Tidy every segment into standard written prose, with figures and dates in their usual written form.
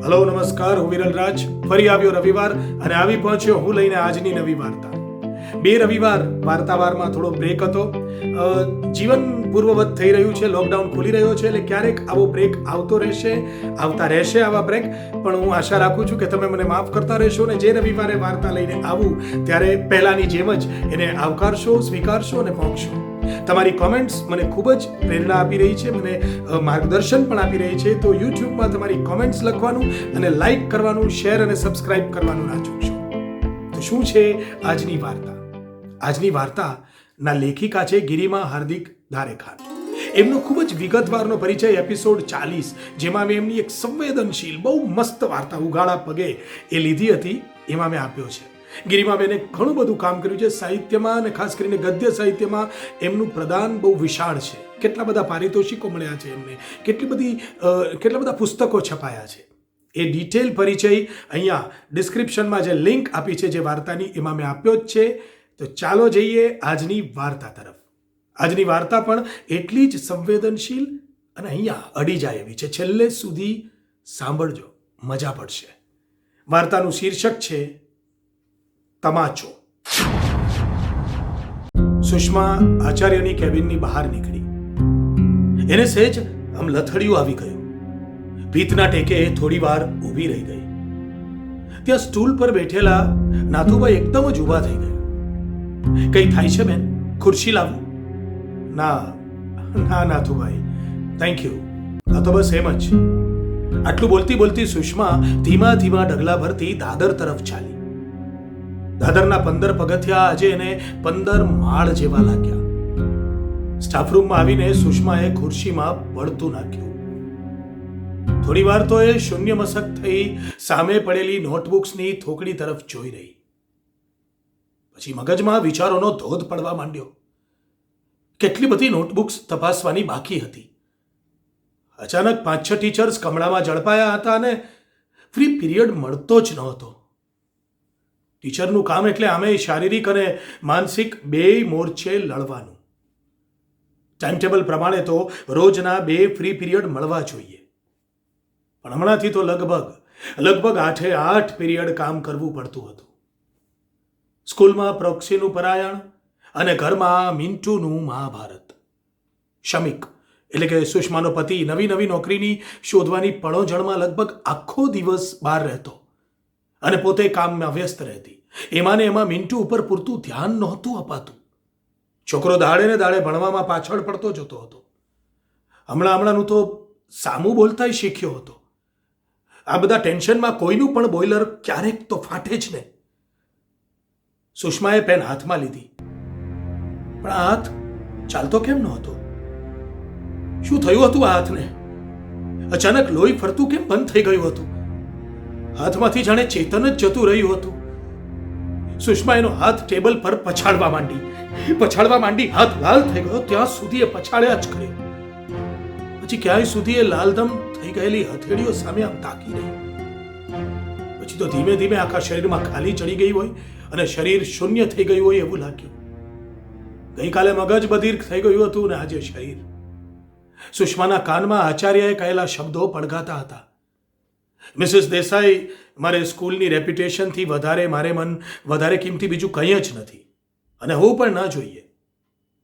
Hello નમસ્કાર, હું વિરલ રાજ ફરી આવ્યો રવિવાર અને આવી પહોંચ્યો હું લઈને આજની નવી વાર્તા. બે રવિવાર વાર્તાવારમાં થોડો બ્રેક હતો. જીવન પૂર્વવત થઈ રહ્યું છે, લોકડાઉન ખુલી રહ્યો છે, એટલે ક્યારેક આવો બ્રેક આવતા રહેશે આવા બ્રેક. પણ હું આશા રાખું છું કે તમે મને માફ કરતા રહેશો ને જે રવિવારે વાર્તા લઈને આવું ત્યારે પહેલાની જેમ જ એને આવકારશો, સ્વીકારશો અને પહોંચશો. તમારી કોમેન્ટ્સ મને ખૂબ જ પ્રેરણા આપી રહી છે, મને માર્ગદર્શન પણ આપી રહી છે. તો યુટ્યુબમાં તમારી કોમેન્ટ્સ લખવાનું અને લાઈક કરવાનું, શેર અને સબસ્ક્રાઇબ કરવાનું ના ચૂકશો. તો શું છે આજની વાર્તા? આજની વાર્તાના લેખિકા છે ગિરિમા હાર્દિક ધારેખાન. એમનો ખૂબ જ વિગતવારનો પરિચય એપિસોડ 40, જેમાં મેં એમની એક સંવેદનશીલ બહુ મસ્ત વાર્તા ઉગાડા પગે એ લીધી હતી, એમાં મેં આપ્યો છે. ગિરિમાબેને ઘણું બધું કામ કર્યું છે સાહિત્યમાં, અને ખાસ કરીને ગદ્ય સાહિત્યમાં એમનું પ્રદાન બહુ વિશાળ છે. કેટલા બધા પારિતોષિકો મળ્યા છે એમને, કેટલા બધા પુસ્તકો છપાયા છે. એ ડિટેલ પરિચય અહીંયા ડિસ્ક્રિપ્શનમાં જે લિંક આપી છે જે વાર્તાની, એમાં મેં આપ્યો જ છે. તો ચાલો જઈએ આજની વાર્તા તરફ. આજની વાર્તા પણ એટલી જ સંવેદનશીલ અને અહીંયા અડી જાય એવી છે. છેલ્લે સુધી સાંભળજો, મજા પડશે. વાર્તાનું શીર્ષક છે તમાચો. સુષ્મા આચાર્યની કેબિનની બહાર નીકળી. એને સહેજ લથડિયું આવી ગયું. ભીતના ટેકે થોડી વાર ઊભી રહી ગઈ. ત્યાં સ્ટૂલ પર બેઠેલા નાથુભાઈ એકદમ જ ઊભા થઈ ગયા. કઈ થાય છે બેન? ખુરશી લાવું? ના નાથુભાઈ, થેન્ક યુ. આ તો બસ એમ જ. આટલું બોલતી બોલતી સુષ્મા ધીમા ધીમા ડગલા ભરતી દાદર તરફ ચાલી. દાદરના 15 પગથિયા આજે એને 15 માળ જેવા લાગ્યા. સ્ટાફરૂમમાં આવીને સુષ્માએ ખુરશીમાં પડતું નાખ્યું. થોડી વાર તો એ શૂન્ય મસક થઈ સામે પડેલી નોટબુક્સની થોકડી તરફ જોઈ રહી. પછી મગજમાં વિચારોનો ધોધ પડવા માંડ્યો. કેટલી બધી નોટબુક્સ તપાસવાની બાકી હતી. અચાનક 5-6 ટીચર્સ કમળામાં ઝડપાયા હતા અને ફ્રી પીરિયડ મળતો જ નહોતો. ટીચરનું કામ એટલે આમે શારીરિક અને માનસિક બેય મોરચે લડવાનું. ટાઈમટેબલ પ્રમાણે તો રોજના 2 ફ્રી પીરિયડ મળવા જોઈએ, પણ હમણાંથી તો લગભગ 8 પીરિયડ કામ કરવું પડતું હતું. સ્કૂલમાં પ્રોક્સીનું પરાયણ અને ઘરમાં મિન્ટુનું મહાભારત. શમિક એટલે કે સુષ્માનો પતિ નવી નોકરીની શોધવાની પળોજણમાં લગભગ આખો દિવસ બહાર રહેતો અને પોતે કામમાં વ્યસ્ત રહેતી. એમાં મિન્ટુ ઉપર પૂરતું ધ્યાન નહોતું અપાતું. છોકરો દાડે ને દાડે ભણવામાં પાછળ પડતો જતો હતો. હમણાંનું તો સામું બોલતાય શીખ્યો હતો. આ બધા ટેન્શનમાં કોઈનું પણ બોઇલર ક્યારેક તો ફાટે જ ને. સુષ્માએ પેન હાથમાં લીધી, પણ આ હાથ ચાલતો કેમ નહોતો? શું થયું હતું આ હાથને? અચાનક લોહી ફરતું કેમ બંધ થઈ ગયું હતું? હાથમાંથી જાણે ચેતન જ જતું રહ્યું હતું. સુષ્મા એનો હાથ ટેબલ પર પછાડવા માંડી. હાથ લાલ થઈ ગયો ત્યાં સુધી એ પછાડ્યા જ કર્યો. પછી ક્યાંય સુધી એ લાલદમ થઈ ગયેલી હથેળીઓ સામે આમ તાકી રહી. પછી તો ધીમે ધીમે આખા શરીરમાં ખાલી ચડી ગઈ હોય અને શરીર શૂન્ય થઈ ગયું હોય એવું લાગ્યું. ગઈકાલે મગજ બધિર થઈ ગયું હતું ને આજે શરીર. સુષ્માના કાનમાં આચાર્યએ કહેલા શબ્દો પડઘાતા હતા. મિસિસ દેસાઈ, મારે સ્કૂલની રેપ્યુટેશનથી વધારે કિંમતી બીજું કંઈ જ નથી, અને હું પણ ના જોઈએ.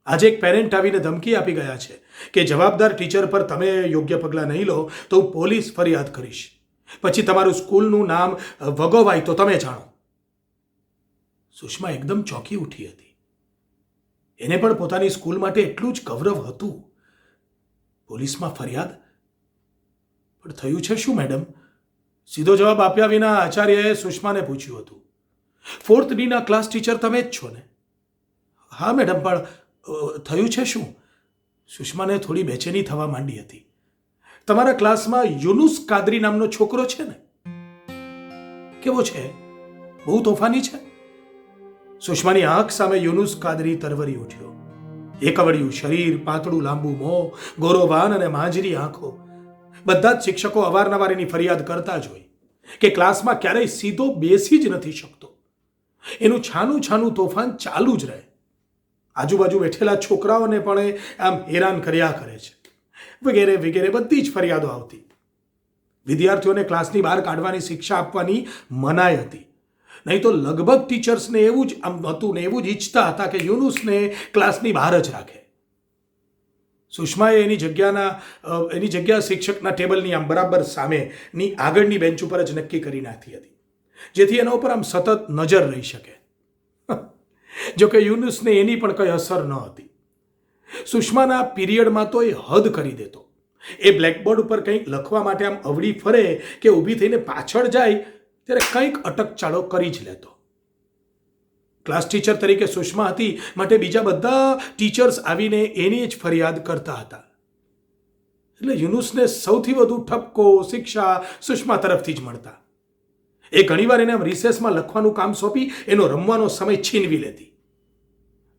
આજે એક પેરેન્ટ આવીને ધમકી આપી ગયા છે કે જવાબદાર ટીચર પર તમે યોગ્ય પગલાં નહીં લો તો હું પોલીસ ફરિયાદ કરીશ. પછી તમારું સ્કૂલનું નામ વગોવાય તો તમે જાણો. સુષ્મા એકદમ ચોંકી ઉઠી હતી. એને પણ પોતાની સ્કૂલ માટે એટલું જ ગૌરવ હતું. પોલીસમાં ફરિયાદ? પણ થયું છે શું મેડમ? સીધો જવાબ આપ્યા વિના આચાર્યએ સુષ્માને પૂછ્યું હતું. 4th Dના ક્લાસ ટીચર તમે જ છો ને? હા મેડમ, પણ થયું છે શું? સુષ્માને થોડી બેચેની થવા માંડી હતી. તમારા ક્લાસમાં યુનુસ કાદરી નામનો છોકરો છે ને? કેવો છે? બહુ તોફાની છે? સુષ્માની આંખ સામે યુનુસ કાદરી તરવરી ઉઠ્યો. એકવડિયું શરીર, પાતળું લાંબુ મોં, ગોરો વાન અને માંજરી આંખો. બધા જ શિક્ષકો અવારનવાર એની ફરિયાદ કરતા જ હોય કે ક્લાસમાં ક્યારેય સીધો બેસી જ નથી શકતો. એનું છાનું તોફાન ચાલુ જ રહે. આજુબાજુ બેઠેલા છોકરાઓને પણ આમ હેરાન કર્યા કરે છે, વગેરે બધી જ ફરિયાદો આવતી. વિદ્યાર્થીઓને ક્લાસની બહાર કાઢવાની શિક્ષા આપવાની મનાઈ હતી. નહીં તો લગભગ ટીચર્સને એવું જ આમ હતું ને એવું જ ઈચ્છતા હતા કે યુનુસને ક્લાસની બહાર જ રાખે. સુષ્માએ એની જગ્યા શિક્ષકના ટેબલની આમ બરાબર સામેની આગળની બેન્ચ ઉપર જ નક્કી કરી નાખી હતી, જેથી એના ઉપર આમ સતત નજર રહી શકે. જોકે યુનુસને એની પણ કંઈ અસર ન હતી. સુષ્માના પીરિયડમાં તો એ હદ કરી દેતો. એ બ્લેકબોર્ડ ઉપર કંઈક લખવા માટે આમ અવળી ફરે કે ઊભી થઈને પાછળ જાય ત્યારે કંઈક અટકચાળો કરી જ લેતો. ક્લાસ ટીચર તરીકે સુષ્મા હતી, માટે બીજા બધા ટીચર્સ આવીને એની જ ફરિયાદ કરતા હતા. એટલે યુનુસને સૌથી વધુ ઠપકો શિક્ષા સુષ્મા તરફથી જ મળતા. એ ઘણીવાર એને રિસેસમાં લખવાનું કામ સોંપી એનો રમવાનો સમય છીનવી લેતી,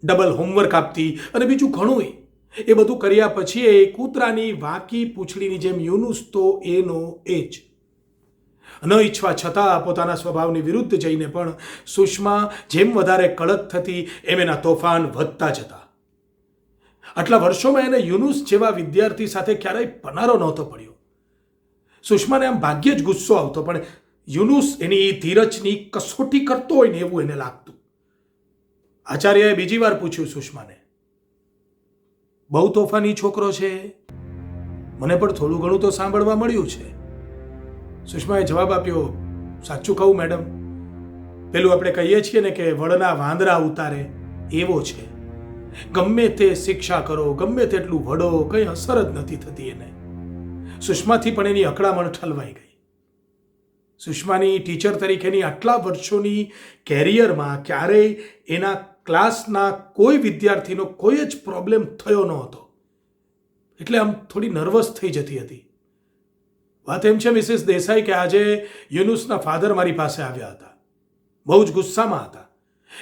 ડબલ હોમવર્ક આપતી અને બીજું ઘણું. એ બધું કર્યા પછી એ કૂતરાની વાંકી પૂંછડીની જેમ યુનુસ તો એનો એ જ. ન ઈચ્છવા છતાં પોતાના સ્વભાવની વિરુદ્ધ જઈને પણ સુષ્મા જેમ વધારે કડક થતી એમ એના તોફાન વધતા જતા. આટલા વર્ષોમાં એને યુનુસ જેવા વિદ્યાર્થી સાથે ક્યારેય પનારો નહોતો પડ્યો. સુષ્માને આમ ભાગ્યે જ ગુસ્સો આવતો, પણ યુનુસ એની ધીરજની કસોટી કરતો હોય ને એવું એને લાગતું. આચાર્યએ બીજી વાર પૂછ્યું સુષ્માને, બહુ તોફાની છોકરો છે? મને પણ થોડું ઘણું તો સાંભળવા મળ્યું છે. સુષ્માએ જવાબ આપ્યો, સાચું કહું મેડમ, પેલું આપણે કહીએ છીએ ને કે વડના વાંદરા ઉતારે એવો છે. ગમે તે શિક્ષા કરો, ગમે તેટલું વડો, કંઈ અસર જ નથી થતી એને. સુષ્માથી પણ એની અકળામણ ઠલવાઈ ગઈ. સુષ્માની ટીચર તરીકેની આટલા વર્ષોની કેરિયરમાં ક્યારેય એના ક્લાસના કોઈ વિદ્યાર્થીનો કોઈ જ પ્રોબ્લેમ થયો નહોતો. એટલે આમ થોડી નર્વસ થઈ જતી હતી. વાત એમ છે મિસિસ દેસાઈ કે આજે યુનુસના ફાધર મારી પાસે આવ્યા હતા. બહુ જ ગુસ્સામાં હતા.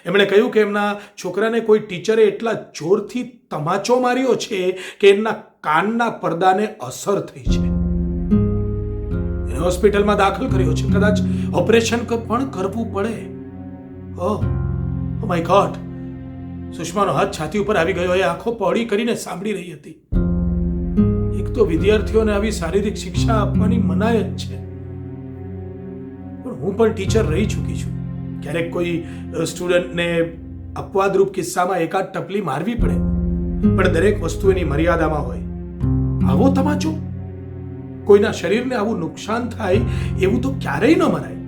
એમણે કહ્યું કે એમના છોકરાને કોઈ ટીચરે એટલા જોરથી તમાચો માર્યો છે કે એમના કાનના પડદાને અસર થઈ છે. એને હોસ્પિટલમાં દાખલ કર્યો છે. કદાચ ઓપરેશન પણ કરવું પડે. Oh my God! સુષ્માનો હાથ છાતી ઉપર આવી ગયો. એ આંખો પહોળી કરીને સાંભળી રહી હતી. એક તો વિદ્યાર્થીઓને આવી શારીરિક શિક્ષા આપવાની મનાઈ જ છે, પણ હું પણ ટીચર રહી ચૂકી છું. ક્યારેક કોઈ સ્ટુડન્ટને અપવાદરૂપ કિસ્સામાં એકાદ ટપલી મારવી પડે, પણ દરેક વસ્તુ એની મર્યાદામાં હોય. આવો તમાચો, કોઈના શરીરને આવું નુકસાન થાય એવું તો ક્યારેય ન મનાય.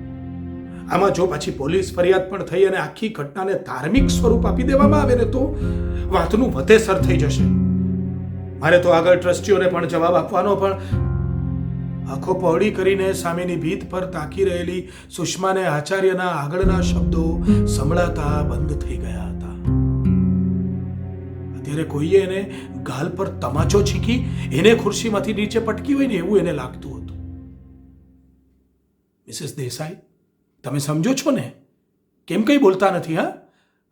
આમાં જો પાછી પોલીસ ફરિયાદ પણ થઈ અને આખી ઘટનાને ધાર્મિક સ્વરૂપ આપી દેવામાં આવે ને તો વાતનું વતેસર થઈ જશે. મારે તો આગળ ટ્રસ્ટીઓને પણ જવાબ આપવાનો. પણ આંખો પહોળી કરીને સામેની ભીત પર તાકી રહેલી સુષ્માને આચાર્યના આગળના શબ્દો સંભળાતા બંધ થઈ ગયા હતા. અત્યારે કોઈએ એને ગાલ પર તમાચો છીકી એને ખુરશીમાંથી નીચે પટકી હોય ને એવું એને લાગતું હતું. મિસિસ દેસાઈ, તમે સમજો છો ને? કેમ કંઈ બોલતા નથી?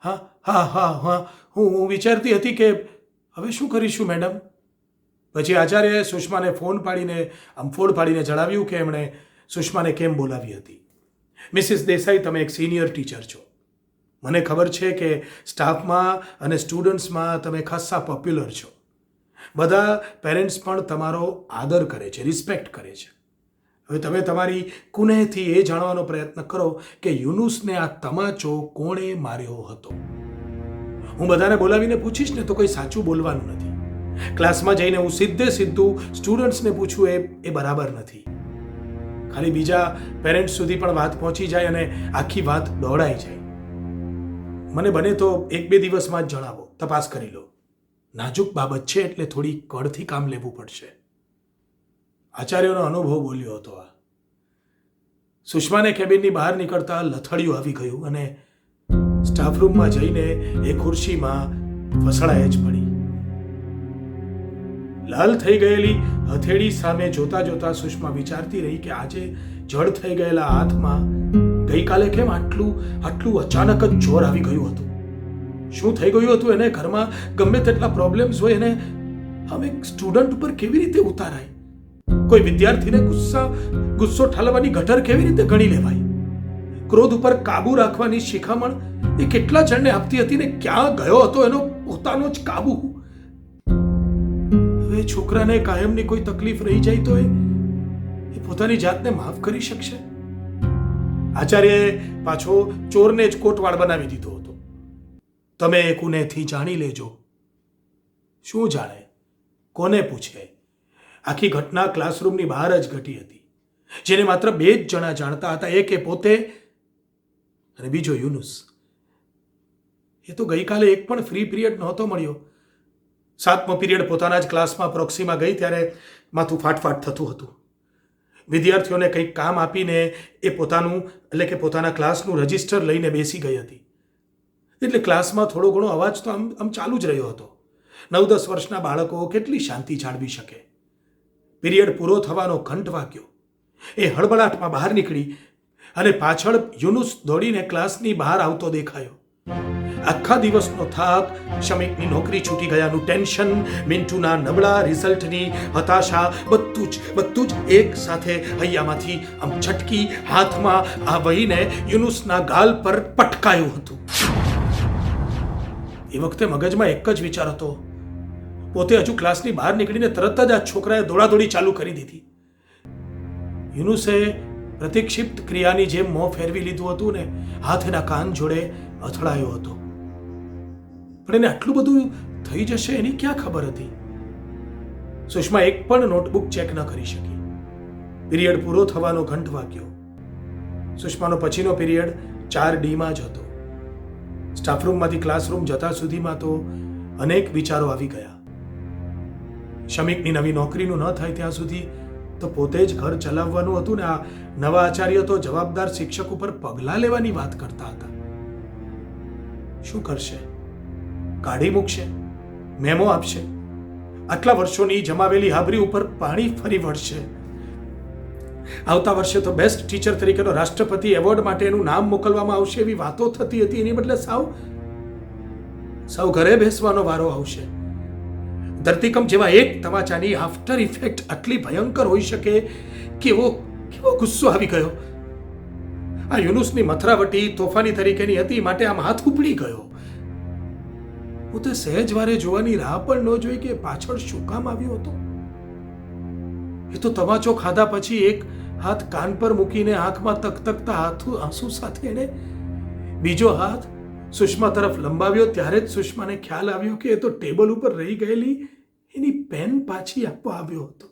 હા હા હા હા હું વિચારતી હતી કે હવે શું કરીશું મેડમ. પછી આચાર્યએ સુષ્માને ફોડ પાડીને જણાવ્યું કે એમણે સુષ્માને કેમ બોલાવી હતી. મિસિસ દેસાઈ, તમે એક સિનિયર ટીચર છો. મને ખબર છે કે સ્ટાફમાં અને સ્ટુડન્ટ્સમાં તમે ખાસ્સા પોપ્યુલર છો. બધા પેરેન્ટ્સ પણ તમારો આદર કરે છે, રિસ્પેક્ટ કરે છે. હવે તમે તમારી કુનેહથી એ જાણવાનો પ્રયત્ન કરો કે યુનુસને આ તમાચો કોણે માર્યો હતો. હું બધાને બોલાવીને પૂછીશ ને તો કોઈ સાચું બોલવાનું નથી. ક્લાસમાં જઈને હું સીધું સ્ટુડન્ટ્સને પૂછું એ બરાબર નથી. ખાલી બીજા પેરેન્ટ્સ સુધી પણ વાત પહોંચી જાય અને આખી વાત દોડાઈ જાય. મને બને તો 1-2 દિવસમાં જ જણાવો, તપાસ કરી લો. નાજુક બાબત છે એટલે થોડી કળથી કામ લેવું પડશે. આચાર્યનો અનુભવ બોલ્યો હતો. આ સુષ્માને કેબિનની બહાર નીકળતા લથડિયું આવી ગયું અને સ્ટાફ રૂમમાં જઈને એ ખુરશીમાં ફસડાય જ પડી. લાલ થઈ ગયેલી હથેળી સામે જોતા જોતા સુષ્મા વિચારતી રહી કે આજે જડ થઈ ગયેલા હાથમાં ગઈકાલે કેમ આટલું અચાનક જ જોર આવી ગયું હતું. શું થઈ ગયું હતું એને? ઘરમાં ગમે તેટલા પ્રોબ્લેમ્સ હોય એને હવે સ્ટુડન્ટ ઉપર કેવી રીતે ઉતારાય? કોઈ વિદ્યાર્થીને ગુસ્સો ઠાલવાની ગટર કેવી રીતે ગણી લેવાય? ક્રોધ ઉપર કાબુ રાખવાની શિખામણ એ કેટલા જણને આપતી હતી ને ક્યાં ગયો હતો એનો પોતાનો જ કાબુ? હવે છોકરાને કાયમની કોઈ તકલીફ રહી જાય તો એ પોતાની જાતને માફ કરી શકશે? આચાર્યએ પાછો ચોરને જ કોટવાળ બનાવી દીધો હતો. તમે કુનેથી જાણી લેજો. શું જાણે? કોને પૂછે? આખી ઘટના ક્લાસરૂમની બહાર જ ઘટી હતી, જેને માત્ર 2 જ જણા જાણતા હતા, એક એ પોતે અને બીજો યુનુસ. એ તો ગઈકાલે એક પણ ફ્રી પીરિયડ નહોતો મળ્યો. 7મો પીરિયડ પોતાના જ ક્લાસમાં પ્રોક્સીમાં ગઈ ત્યારે માથું ફાટફાટ થતું હતું. વિદ્યાર્થીઓને કંઈક કામ આપીને એ પોતાના ક્લાસનું રજિસ્ટર લઈને બેસી ગઈ હતી. એટલે ક્લાસમાં થોડો ઘણો અવાજ તો આમ ચાલુ જ રહ્યો હતો. 9-10 વર્ષના બાળકો કેટલી શાંતિ જાળવી શકે? પીરિયડ પૂરો થવાનો ઘંટ વાગ્યો. એ હળબળાટમાં બહાર નીકળી અને પાછળ યુનુસ દોડીને ક્લાસની બહાર આવતો દેખાયો. આખા દિવસનો થાક, શમીકની નોકરી છૂટી ગયાનું ટેન્શન, મિન્ટુના નબળા રિઝલ્ટની હતાશા, બધું જ એક સાથે હૈયામાંથી આમ છટકી હાથમાં આવીને યુનુસના ગાલ પર પટકાયું હતું. એ વખતે મગજમાં એક જ વિચાર હતો. પોતે હજુ ક્લાસની બહાર નીકળીને તરત જ આ છોકરાએ દોડાદોડી ચાલુ કરી દીધી. યુનુસે પ્રતિક્ષિપ્ત ક્રિયાની જેમ મોં ફેરવી લીધું હતું ને હાથ એના કાન જોડે અથડાયો હતો. પણ એને આટલું બધું થઈ જશે એની ક્યાં ખબર હતી? સુષ્મા એક પણ નોટબુક ચેક ન કરી શકી. પીરિયડ પૂરો થવાનો ઘંટ વાગ્યો. સુષ્માનો પછીનો પીરિયડ 4D જ હતો. સ્ટાફરૂમમાંથી ક્લાસરૂમ જતા સુધીમાં તો અનેક વિચારો આવી ગયા. શમીકની નવી નોકરીનું ન થાય ત્યાં સુધી તો પોતે જ ઘર ચલાવવાનું હતું ને આ નવા આચાર્ય તો જવાબદાર શિક્ષક ઉપર પગલાં લેવાની વાત કરતા હતા. શું કરશે? કાઢી મૂકશે? મેમો આપશે? આટલા વર્ષોની જમાવેલી હાબરી ઉપર પાણી ફરી વળશે? આવતા વર્ષે તો બેસ્ટ ટીચર તરીકેનો રાષ્ટ્રપતિ એવોર્ડ માટે એનું નામ મોકલવામાં આવશે એવી વાતો થતી હતી. એની બદલે સાવ ઘરે બેસવાનો વારો આવશે. ધરતીકંપ જેવા એક તમાચાની આફ્ટર ઇફેક્ટ આટલી ભયંકર હોઈ શકે? કેવો ગુસ્સો આવી ગયો! આ યુનુસની મથરાવટી તોફાની તરીકેની હતી માટે આમ હાથ ઉપડી ગયો. પોતે સહેજ વારે જોવાની રાહ પણ ન જોઈ કે પાછળ શું કામ આવ્યો હતો. એ તો તમાચો ખાધા પછી એક હાથ કાન પર મૂકીને આંખમાં તકતકતા આંસુ સાથે એણે બીજો હાથ સુષ્મા તરફ લંબાવ્યો. ત્યારે જ સુષ્માને ખ્યાલ આવ્યો કે એ તો ટેબલ ઉપર રહી ગયેલી એની પેન પાછી આપવા આવ્યો હતો.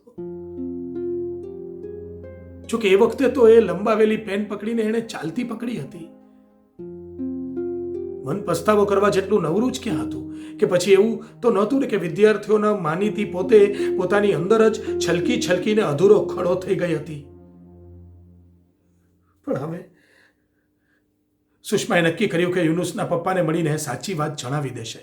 જોકે એ વખતે તો એ લંબાવેલી પેન પકડીને એણે ચાલતી પકડી હતી. મન પસ્તાવો કરવા જેટલું નવરું જ ક્યાં હતું કે પછી એવું તો નહોતું ને કે વિદ્યાર્થીઓના માનીતી પોતે પોતાની અંદર જ છલકીને અધૂરો ખડો થઈ ગઈ હતી. પણ હવે સુષ્માએ નક્કી કર્યું કે યુનુસના પપ્પાને મળીને સાચી વાત જણાવી દેશે.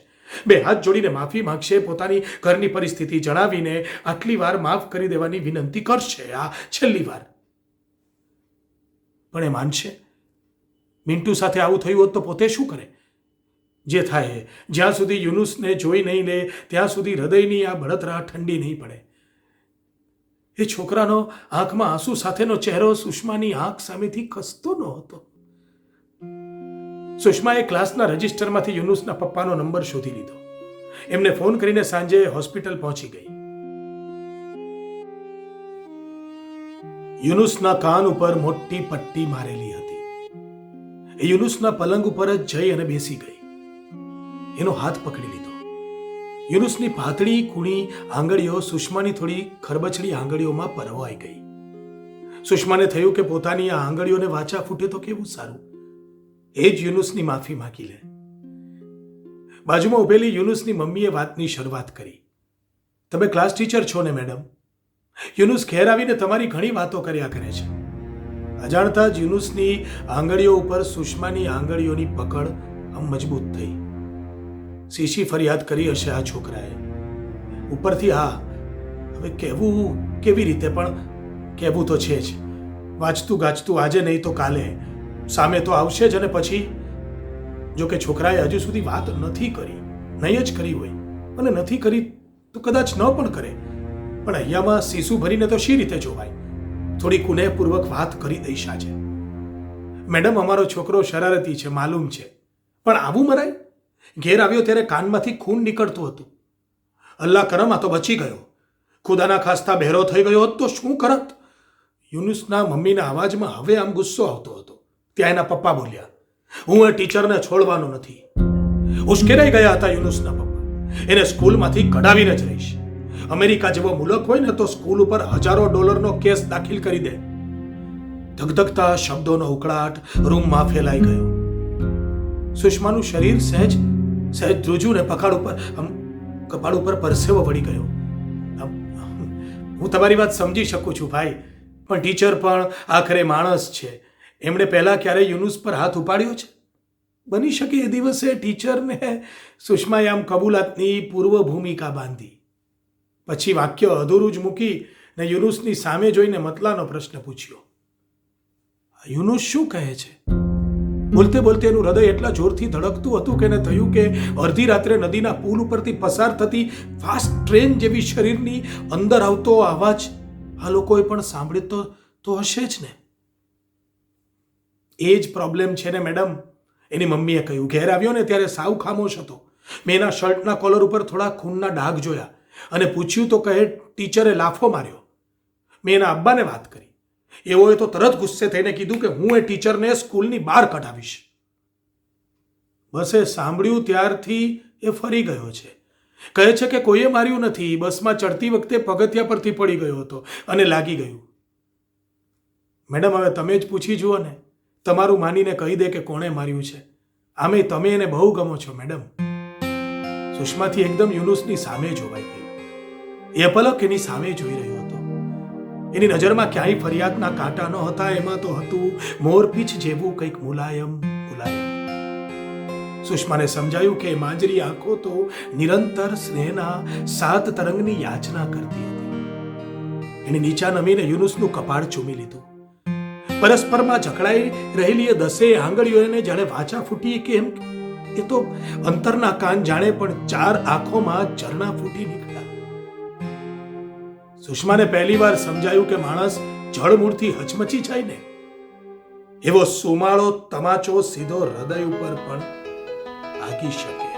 2 હાથ જોડીને માફી માંગશે. પોતાની ઘરની પરિસ્થિતિ જણાવીને આટલી વાર માફ કરી દેવાની વિનંતી કરશે. આ છેલ્લી વાર. પણ એ માનશે? મિન્ટુ સાથે આવું થયું હોત તો પોતે શું કરે? જે થાય, જ્યાં સુધી યુનુસને જોઈ નહીં લે ત્યાં સુધી હૃદયની આ બળતરા ઠંડી નહીં પડે. એ છોકરાનો આંખમાં આંસુ સાથેનો ચહેરો સુષ્માની આંખ સામેથી ખસતો નહોતો. સુષ્માએ ક્લાસના રજિસ્ટરમાંથી યુનુસના પપ્પાનો નંબર શોધી લીધો. એમને ફોન કરીને સાંજે હોસ્પિટલ પહોંચી ગઈ. યુનુસના કાન ઉપર મોટી પટ્ટી મારેલી હતી. એ યુનુસના પલંગ ઉપર જ જઈ અને બેસી ગઈ. એનો હાથ પકડી લીધો. યુનુસની પાતળી કૂણી આંગળીઓ સુષ્માની થોડી ખરબચડી આંગળીઓમાં પરવાઈ ગઈ. સુષ્માને થયું કે પોતાની આ આંગળીઓને વાચા ફૂટે તો કેવું સારું. એ જ યુનુસની માફી માંગી લે. બાજુમાં ઉભેલી યુનુસની મમ્મીએ વાતની શરૂઆત કરી. તમે ક્લાસ ટીચર છો ને મેડમ? યુનુસ ઘેર આવીને તમારી ઘણી વાતો કર્યા કરે છે. અજાણતા જ યુનુસની આંગળીઓ ઉપર સુષ્માની આંગળીઓની પકડ આમ મજબૂત થઈ. શીશી ફરિયાદ કરી હશે આ છોકરાએ. ઉપરથી હવે કહેવું કેવી રીતે, પણ કહેવું તો છે જ. વાંચતું ગાજતું આજે નહીં તો કાલે સામે તો આવશે જ. અને પછી જો કે છોકરાએ હજુ સુધી વાત નથી કરી, નહીં જ કરી હોય, અને નથી કરી તો કદાચ ન પણ કરે, પણ અહીંયામાં સીસું ભરીને તો શી રીતે જોવાય? થોડી કુનેહપૂર્વક વાત કરી દઈશ આજે. મેડમ, અમારો છોકરો શરારતી છે, માલુમ છે, પણ આવું મરાય? ઘેર આવ્યો ત્યારે કાનમાંથી ખૂન નીકળતું હતું. અલ્લાહ કરમ આ તો બચી ગયો. ખુદાના ખાસ્તા બહેરો થઈ ગયો હોત તો શું કરત? યુનુસના મમ્મીના અવાજમાં હવે આમ ગુસ્સો આવતો હતો. ત્યાં એના પપ્પા બોલ્યા, હું એ ટીચરને છોડવાનો નથી. ઉશ્કેરાઈ ગયા હતા યુનુસના પપ્પા. એને સ્કૂલમાંથી કઢાવીને જ રહીશ. અમેરિકા જેવો મુલક હોય ને તો સ્કૂલ ઉપર $1000નો કેસ દાખલ કરી દે. ધગધગતા શબ્દોનો ઉકળાટ રૂમમાં ફેલાઈ ગયો. સુષ્માનું શરીર સહેજ ધ્રુજ્યું ને કપાળ ઉપર પરસેવો વળી ગયો. હું તમારી વાત સમજી શકું છું ભાઈ, પણ ટીચર પણ આખરે માણસ છે. એમણે પહેલા ક્યારેય યુનુસ પર હાથ ઉપાડ્યો છે? બની શકે એ દિવસે ટીચરને સુષ્માએ આમ કબૂલાતની પૂર્વ ભૂમિકા બાંધી. પછી વાક્ય અધૂરું જ મૂકી ને યુનુસની સામે જોઈને મતલાનો પ્રશ્ન પૂછ્યો, યુનુસ શું કહે છે? બોલતે બોલતે એનું હૃદય એટલા જોરથી ધડકતું હતું કે એને થયું કે અડધી રાત્રે નદીના પુલ ઉપરથી પસાર થતી ફાસ્ટ ટ્રેન જેવી શરીરની અંદર આવતો અવાજ આ લોકોએ પણ સાંભળ્યો તો હશે જ ને. એ જ પ્રોબ્લેમ છે ને મેડમ, એની મમ્મીએ કહ્યું. ઘેર આવ્યો ને ત્યારે સાવ ખામોશ હતો. મેં એના શર્ટના કોલર ઉપર થોડા ખૂનના ડાઘ જોયા અને પૂછ્યું તો કહે ટીચરે લાફો માર્યો. મેં એના અબ્બાને વાત કરી. એઓએ તો તરત ગુસ્સે થઈને કીધું કે હું એ ટીચરને સ્કૂલની બહાર કઢાવીશ. બસ એ સાંભળ્યું ત્યારથી એ ફરી ગયો છે. કહે છે કે કોઈએ માર્યું નથી, બસમાં ચડતી વખતે પગથિયા પરથી પડી ગયો હતો અને લાગી ગયું. મેડમ હવે તમે જ પૂછી જુઓ ને, તમારું માનીને કહી દે કે કોણે માર્યું છે. આમે તમે એને બહુ ગમો છો મેડમ. સુષ્માથી એકદમ યુનુસની સામે જોવાઈ ગઈ. એ પલક એની સામે જોઈ રહ્યો હતો. એની નજરમાં ક્યાંય ફરિયાદના કાંટા ન હતા, એમાં તો હતું મોરપીંછ જેવું કંઈક મુલાયમ. સુષ્માને સમજાયું કે માંજરી આંખો તો નિરંતર સ્નેહના 7 તરંગની યાચના કરતી હતી. એની નીચા નમીને યુનુસનું કપાળ ચૂમી લીધું. પરસ્પરમાં જકડાઈ રહેલી એ 10 આંગળીઓ એને જાણે વાચા ફૂટી કે એમ, એ તો અંતરના કાન જાણે, પણ 4 આંખોમાં ઝરણા ફૂટી નીકળ્યા. સુષ્માને પહેલીવાર સમજાયું કે માણસ જળમૂળથી હચમચી જાય ને, એવો સુમાળો તમાચો સીધો હૃદય ઉપર પણ આગી શકે.